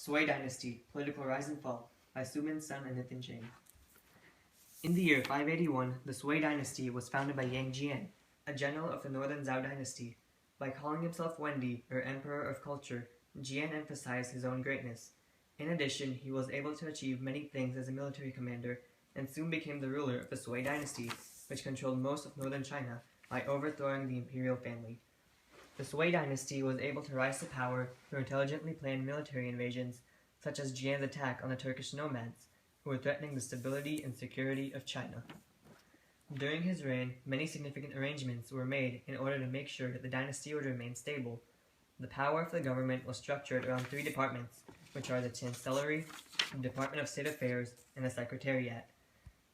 Sui Dynasty, Political Rise and Fall by Suman's son Anithan Jain. In the year 581, the Sui Dynasty was founded by Jain, a general of the northern Zhou Dynasty. By calling himself Wendi, or Emperor of Culture, Jain emphasized his own greatness. In addition, he was able to achieve many things as a military commander, and soon became the ruler of the Sui Dynasty, which controlled most of northern China by overthrowing the imperial family. The Sui Dynasty was able to rise to power through intelligently planned military invasions, such as Jain's attack on the Turkish nomads, who were threatening the stability and security of China. During his reign, many significant arrangements were made in order to make sure that the dynasty would remain stable. The power of the government was structured around three departments, which are the Chancellery, the Department of State Affairs, and the Secretariat.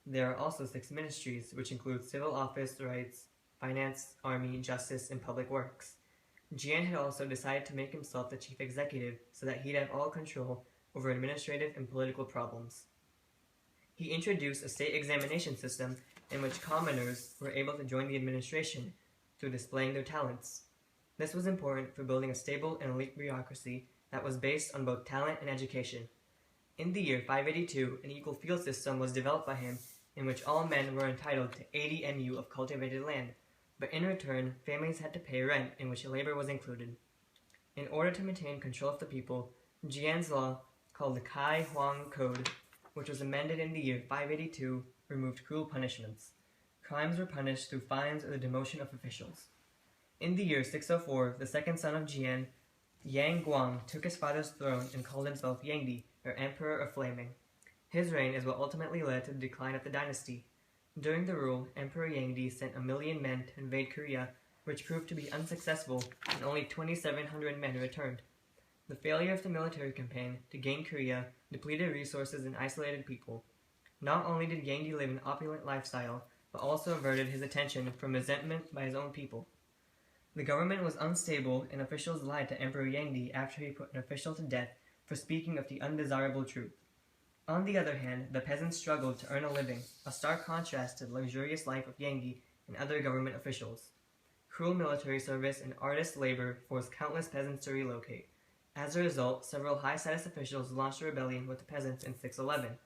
There are also 6 ministries, which include civil office, rights, finance, army, justice, and public works. Jain had also decided to make himself the chief executive so that he'd have all control over administrative and political problems. He introduced a state examination system in which commoners were able to join the administration through displaying their talents. This was important for building a stable and elite bureaucracy that was based on both talent and education. In the year 582, an equal field system was developed by him in which all men were entitled to 80 mu of cultivated land, but in return, families had to pay rent in which labor was included. In order to maintain control of the people, Jain's law, called the Kai Huang Code, which was amended in the year 582, removed cruel punishments. Crimes were punished through fines or the demotion of officials. In the year 604, the second son of Jain, Yang Guang, took his father's throne and called himself Yangdi, or Emperor of Flaming. His reign is what ultimately led to the decline of the dynasty. During the rule, Emperor Yangdi sent 1 million men to invade Korea, which proved to be unsuccessful, and only 2,700 men returned. The failure of the military campaign to gain Korea depleted resources and isolated people. Not only did Yangdi live an opulent lifestyle, but also averted his attention from resentment by his own people. The government was unstable, and officials lied to Emperor Yangdi after he put an official to death for speaking of the undesirable truth. On the other hand, the peasants struggled to earn a living, a stark contrast to the luxurious life of Yangdi and other government officials. Cruel military service and artist labor forced countless peasants to relocate. As a result, several high-status officials launched a rebellion with the peasants in 611.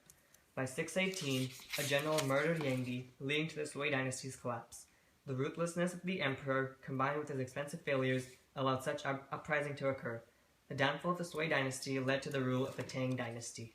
By 618, a general murdered Yangdi, leading to the Sui dynasty's collapse. The ruthlessness of the emperor, combined with his expensive failures, allowed such uprising to occur. The downfall of the Sui dynasty led to the rule of the Tang dynasty.